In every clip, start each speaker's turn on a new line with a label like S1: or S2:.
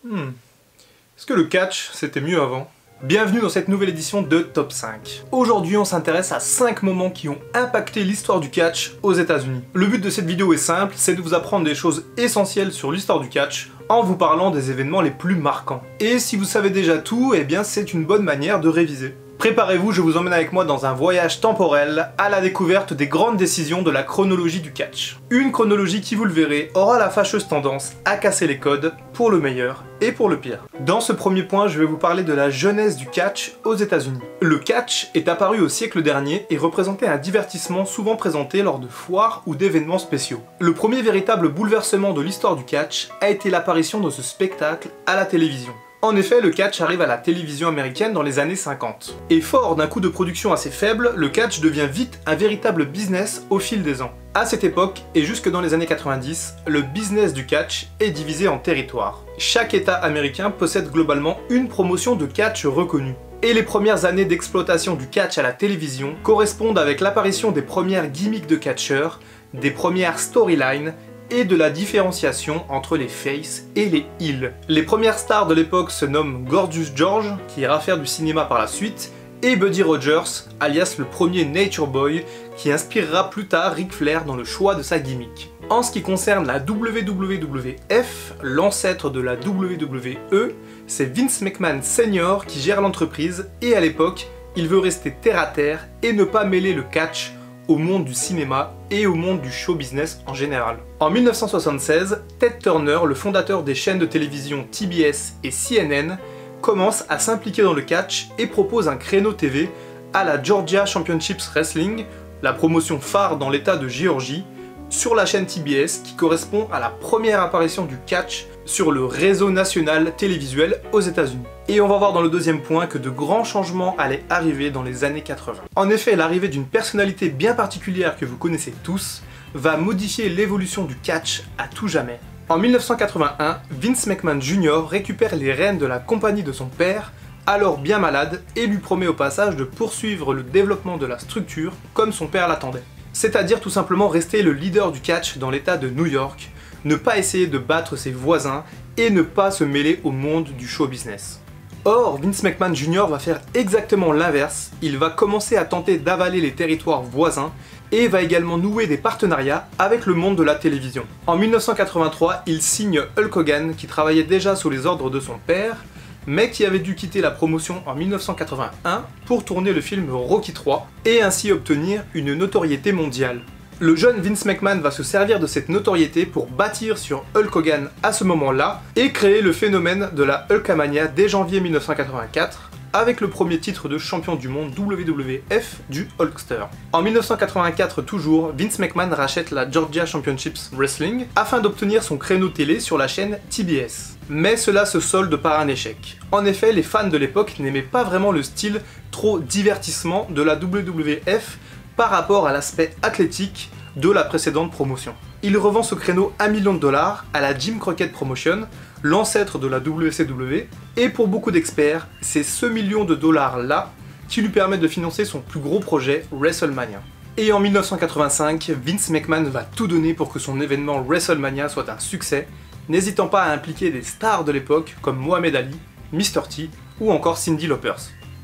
S1: Est-ce que le catch, c'était mieux avant? Bienvenue dans cette nouvelle édition de Top 5. Aujourd'hui, on s'intéresse à 5 moments qui ont impacté l'histoire du catch aux États-Unis. Le but de cette vidéo est simple, c'est de vous apprendre des choses essentielles sur l'histoire du catch en vous parlant des événements les plus marquants. Et si vous savez déjà tout, eh bien c'est une bonne manière de réviser. Préparez-vous, je vous emmène avec moi dans un voyage temporel à la découverte des grandes décisions de la chronologie du catch. Une chronologie qui, vous le verrez, aura la fâcheuse tendance à casser les codes pour le meilleur et pour le pire. Dans ce premier point, je vais vous parler de la jeunesse du catch aux États-Unis. Le catch est apparu au siècle dernier et représentait un divertissement souvent présenté lors de foires ou d'événements spéciaux. Le premier véritable bouleversement de l'histoire du catch a été l'apparition de ce spectacle à la télévision. En effet, le catch arrive à la télévision américaine dans les années 50. Et fort d'un coût de production assez faible, le catch devient vite un véritable business au fil des ans. À cette époque, et jusque dans les années 90, le business du catch est divisé en territoires. Chaque État américain possède globalement une promotion de catch reconnue. Et les premières années d'exploitation du catch à la télévision correspondent avec l'apparition des premières gimmicks de catcheurs, des premières storylines, et de la différenciation entre les faces et les heels. Les premières stars de l'époque se nomment Gorgeous George, qui ira faire du cinéma par la suite, et Buddy Rogers, alias le premier Nature Boy, qui inspirera plus tard Ric Flair dans le choix de sa gimmick. En ce qui concerne la WWF, l'ancêtre de la WWE, c'est Vince McMahon Sr. qui gère l'entreprise, et à l'époque, il veut rester terre à terre et ne pas mêler le catch au monde du cinéma et au monde du show business en général. En 1976, Ted Turner, le fondateur des chaînes de télévision TBS et CNN, commence à s'impliquer dans le catch et propose un créneau TV à la Georgia Championships Wrestling, la promotion phare dans l'état de Géorgie, sur la chaîne TBS qui correspond à la première apparition du catch sur le réseau national télévisuel aux États-Unis. Et on va voir dans le deuxième point que de grands changements allaient arriver dans les années 80. En effet, l'arrivée d'une personnalité bien particulière que vous connaissez tous va modifier l'évolution du catch à tout jamais. En 1981, Vince McMahon Jr. récupère les rênes de la compagnie de son père, alors bien malade, et lui promet au passage de poursuivre le développement de la structure comme son père l'attendait. C'est-à-dire tout simplement rester le leader du catch dans l'état de New York, ne pas essayer de battre ses voisins et ne pas se mêler au monde du show business. Or, Vince McMahon Jr. va faire exactement l'inverse, il va commencer à tenter d'avaler les territoires voisins et va également nouer des partenariats avec le monde de la télévision. En 1983, il signe Hulk Hogan qui travaillait déjà sous les ordres de son père, mais qui avait dû quitter la promotion en 1981 pour tourner le film Rocky III et ainsi obtenir une notoriété mondiale. Le jeune Vince McMahon va se servir de cette notoriété pour bâtir sur Hulk Hogan à ce moment-là et créer le phénomène de la Hulkamania dès janvier 1984 avec le premier titre de champion du monde WWF du Hulkster. En 1984 toujours, Vince McMahon rachète la Georgia Championships Wrestling afin d'obtenir son créneau télé sur la chaîne TBS. Mais cela se solde par un échec. En effet, les fans de l'époque n'aimaient pas vraiment le style trop divertissement de la WWF par rapport à l'aspect athlétique de la précédente promotion. Il revend ce créneau $1 million à la Jim Crockett Promotion, l'ancêtre de la WCW, et pour beaucoup d'experts, c'est ce $1 million là qui lui permet de financer son plus gros projet, WrestleMania. Et en 1985, Vince McMahon va tout donner pour que son événement WrestleMania soit un succès, n'hésitant pas à impliquer des stars de l'époque comme Mohamed Ali, Mr. T ou encore Cyndi Lauper.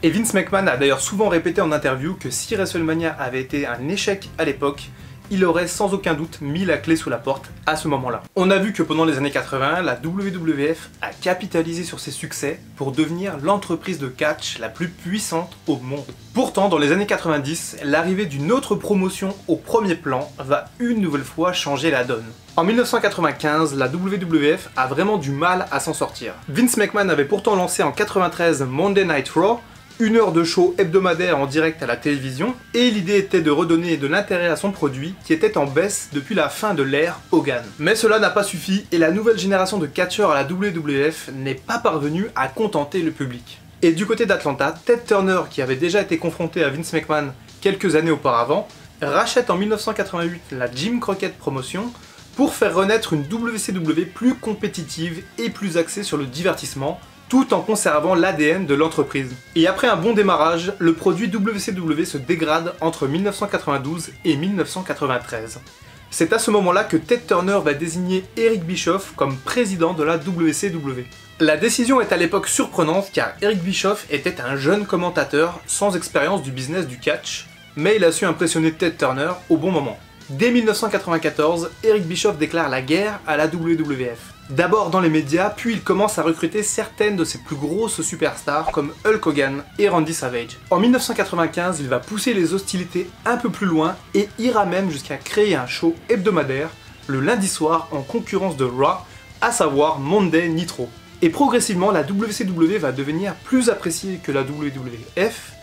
S1: Et Vince McMahon a d'ailleurs souvent répété en interview que si WrestleMania avait été un échec à l'époque, il aurait sans aucun doute mis la clé sous la porte à ce moment-là. On a vu que pendant les années 80, la WWF a capitalisé sur ses succès pour devenir l'entreprise de catch la plus puissante au monde. Pourtant, dans les années 90, l'arrivée d'une autre promotion au premier plan va une nouvelle fois changer la donne. En 1995, la WWF a vraiment du mal à s'en sortir. Vince McMahon avait pourtant lancé en 93 Monday Night Raw, une heure de show hebdomadaire en direct à la télévision, et l'idée était de redonner de l'intérêt à son produit qui était en baisse depuis la fin de l'ère Hogan. Mais cela n'a pas suffi et la nouvelle génération de catcheurs à la WWF n'est pas parvenue à contenter le public. Et du côté d'Atlanta, Ted Turner, qui avait déjà été confronté à Vince McMahon quelques années auparavant, rachète en 1988 la Jim Crockett Promotion pour faire renaître une WCW plus compétitive et plus axée sur le divertissement, tout en conservant l'ADN de l'entreprise. Et après un bon démarrage, le produit WCW se dégrade entre 1992 et 1993. C'est à ce moment-là que Ted Turner va désigner Eric Bischoff comme président de la WCW. La décision est à l'époque surprenante car Eric Bischoff était un jeune commentateur sans expérience du business du catch, mais il a su impressionner Ted Turner au bon moment. Dès 1994, Eric Bischoff déclare la guerre à la WWF. D'abord dans les médias, puis il commence à recruter certaines de ses plus grosses superstars comme Hulk Hogan et Randy Savage. En 1995, il va pousser les hostilités un peu plus loin et ira même jusqu'à créer un show hebdomadaire le lundi soir en concurrence de Raw, à savoir Monday Nitro. Et progressivement, la WCW va devenir plus appréciée que la WWF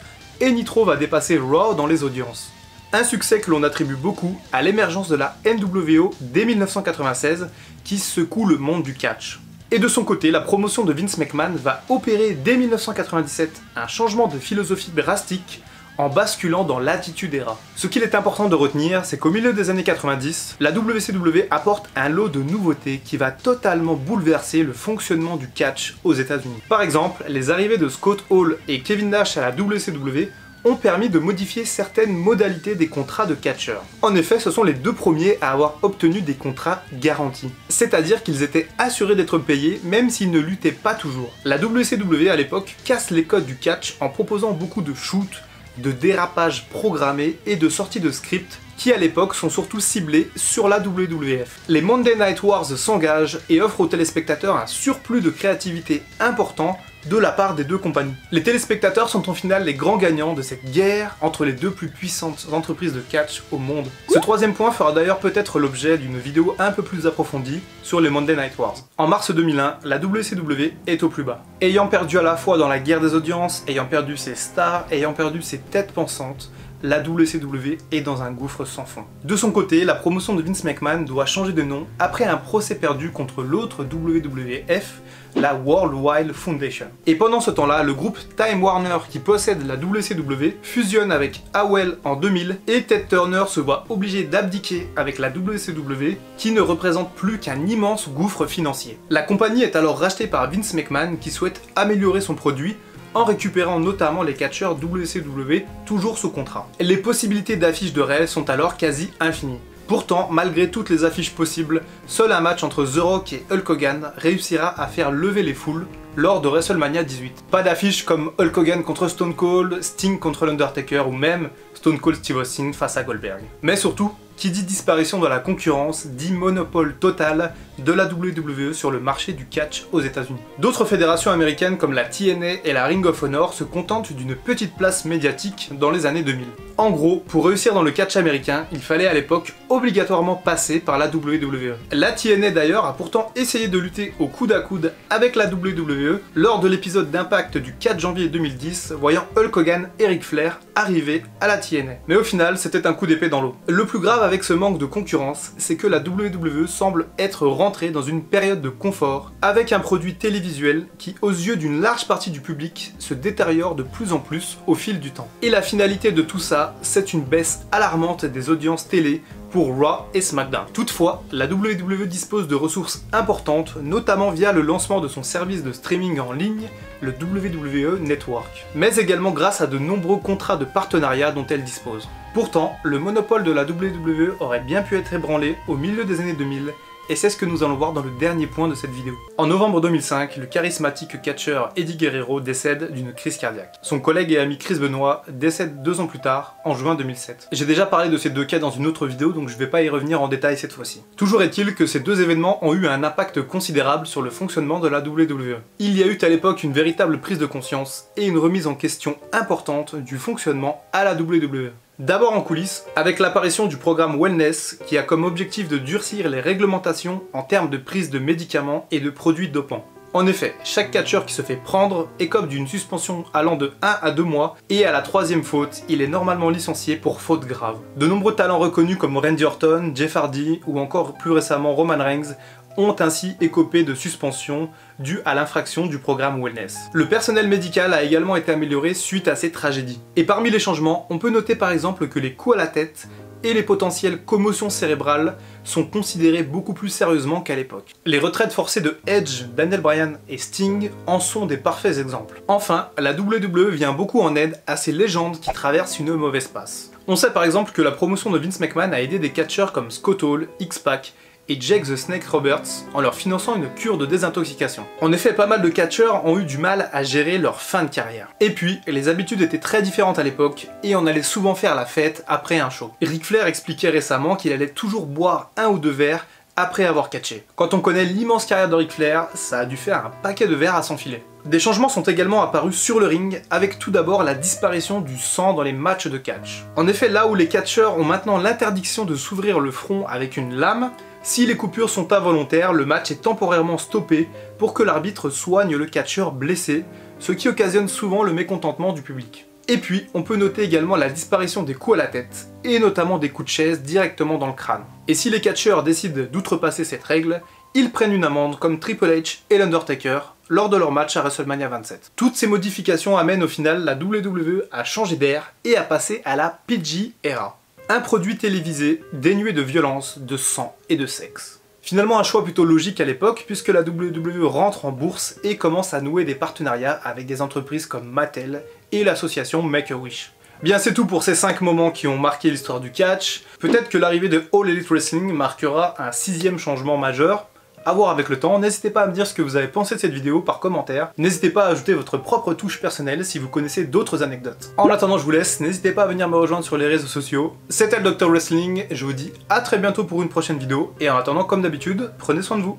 S1: et Nitro va dépasser Raw dans les audiences. Un succès que l'on attribue beaucoup à l'émergence de la NWO dès 1996 qui secoue le monde du catch. Et de son côté, la promotion de Vince McMahon va opérer dès 1997 un changement de philosophie drastique en basculant dans l'attitude era. Ce qu'il est important de retenir, c'est qu'au milieu des années 90, la WCW apporte un lot de nouveautés qui va totalement bouleverser le fonctionnement du catch aux États-Unis. Par exemple, les arrivées de Scott Hall et Kevin Nash à la WCW ont permis de modifier certaines modalités des contrats de catcheurs. En effet, ce sont les deux premiers à avoir obtenu des contrats garantis. C'est-à-dire qu'ils étaient assurés d'être payés même s'ils ne luttaient pas toujours. La WCW à l'époque casse les codes du catch en proposant beaucoup de shoots, de dérapages programmés et de sorties de scripts qui à l'époque sont surtout ciblés sur la WWF. Les Monday Night Wars s'engagent et offrent aux téléspectateurs un surplus de créativité important de la part des deux compagnies. Les téléspectateurs sont en final les grands gagnants de cette guerre entre les deux plus puissantes entreprises de catch au monde. Ce troisième point fera d'ailleurs peut-être l'objet d'une vidéo un peu plus approfondie sur les Monday Night Wars. En mars 2001, la WCW est au plus bas. Ayant perdu à la fois dans la guerre des audiences, ayant perdu ses stars, ayant perdu ses têtes pensantes, la WCW est dans un gouffre sans fond. De son côté, la promotion de Vince McMahon doit changer de nom après un procès perdu contre l'autre WWF, la World Wide Foundation. Et pendant ce temps-là, le groupe Time Warner qui possède la WCW fusionne avec AOL en 2000 et Ted Turner se voit obligé d'abdiquer avec la WCW qui ne représente plus qu'un immense gouffre financier. La compagnie est alors rachetée par Vince McMahon qui souhaite améliorer son produit en récupérant notamment les catcheurs WCW toujours sous contrat. Les possibilités d'affiches de réel sont alors quasi infinies. Pourtant, malgré toutes les affiches possibles, seul un match entre The Rock et Hulk Hogan réussira à faire lever les foules lors de WrestleMania 18. Pas d'affiches comme Hulk Hogan contre Stone Cold, Sting contre l'Undertaker ou même Stone Cold Steve Austin face à Goldberg. Mais surtout, qui dit disparition de la concurrence, dit monopole total de la WWE sur le marché du catch aux États-Unis. D'autres fédérations américaines comme la TNA et la Ring of Honor se contentent d'une petite place médiatique dans les années 2000. En gros, pour réussir dans le catch américain, il fallait à l'époque obligatoirement passer par la WWE. La TNA d'ailleurs a pourtant essayé de lutter au coude à coude avec la WWE lors de l'épisode d'Impact du 4 janvier 2010, voyant Hulk Hogan et Ric Flair arriver à la TNA. Mais au final, c'était un coup d'épée dans l'eau. Le plus grave avec ce manque de concurrence, c'est que la WWE semble être rentrée dans une période de confort avec un produit télévisuel qui, aux yeux d'une large partie du public, se détériore de plus en plus au fil du temps. Et la finalité de tout ça, c'est une baisse alarmante des audiences télé pour Raw et SmackDown. Toutefois, la WWE dispose de ressources importantes, notamment via le lancement de son service de streaming en ligne, le WWE Network, mais également grâce à de nombreux contrats de partenariat dont elle dispose. Pourtant, le monopole de la WWE aurait bien pu être ébranlé au milieu des années 2000, et c'est ce que nous allons voir dans le dernier point de cette vidéo. En novembre 2005, le charismatique catcheur Eddie Guerrero décède d'une crise cardiaque. Son collègue et ami Chris Benoit décède 2 ans plus tard, en juin 2007. J'ai déjà parlé de ces deux cas dans une autre vidéo, donc je vais pas y revenir en détail cette fois-ci. Toujours est-il que ces deux événements ont eu un impact considérable sur le fonctionnement de la WWE. Il y a eu à l'époque une véritable prise de conscience et une remise en question importante du fonctionnement à la WWE. D'abord en coulisses, avec l'apparition du programme Wellness qui a comme objectif de durcir les réglementations en termes de prise de médicaments et de produits dopants. En effet, chaque catcheur qui se fait prendre écope d'une suspension allant de 1 à 2 mois et à la 3e faute, il est normalement licencié pour faute grave. De nombreux talents reconnus comme Randy Orton, Jeff Hardy ou encore plus récemment Roman Reigns ont ainsi écopé de suspension due à l'infraction du programme Wellness. Le personnel médical a également été amélioré suite à ces tragédies. Et parmi les changements, on peut noter par exemple que les coups à la tête et les potentielles commotions cérébrales sont considérés beaucoup plus sérieusement qu'à l'époque. Les retraites forcées de Edge, Daniel Bryan et Sting en sont des parfaits exemples. Enfin, la WWE vient beaucoup en aide à ces légendes qui traversent une mauvaise passe. On sait par exemple que la promotion de Vince McMahon a aidé des catcheurs comme Scott Hall, X-Pac et Jake the Snake Roberts en leur finançant une cure de désintoxication. En effet, pas mal de catcheurs ont eu du mal à gérer leur fin de carrière. Et puis, les habitudes étaient très différentes à l'époque et on allait souvent faire la fête après un show. Ric Flair expliquait récemment qu'il allait toujours boire 1 ou 2 verres après avoir catché. Quand on connaît l'immense carrière de Ric Flair, ça a dû faire un paquet de verres à s'enfiler. Des changements sont également apparus sur le ring, avec tout d'abord la disparition du sang dans les matchs de catch. En effet, là où les catcheurs ont maintenant l'interdiction de s'ouvrir le front avec une lame, si les coupures sont involontaires, le match est temporairement stoppé pour que l'arbitre soigne le catcheur blessé, ce qui occasionne souvent le mécontentement du public. Et puis, on peut noter également la disparition des coups à la tête, et notamment des coups de chaise directement dans le crâne. Et si les catcheurs décident d'outrepasser cette règle, ils prennent une amende comme Triple H et l'Undertaker lors de leur match à WrestleMania 27. Toutes ces modifications amènent au final la WWE à changer d'air et à passer à la PG era. Un produit télévisé dénué de violence, de sang et de sexe. Finalement un choix plutôt logique à l'époque puisque la WWE rentre en bourse et commence à nouer des partenariats avec des entreprises comme Mattel et l'association Make-A-Wish. Bien c'est tout pour ces 5 moments qui ont marqué l'histoire du catch. Peut-être que l'arrivée de All Elite Wrestling marquera un 6e changement majeur. À voir avec le temps, n'hésitez pas à me dire ce que vous avez pensé de cette vidéo par commentaire. N'hésitez pas à ajouter votre propre touche personnelle si vous connaissez d'autres anecdotes. En attendant, je vous laisse, n'hésitez pas à venir me rejoindre sur les réseaux sociaux. C'était le Dr Wrestling, je vous dis à très bientôt pour une prochaine vidéo, et en attendant, comme d'habitude, prenez soin de vous.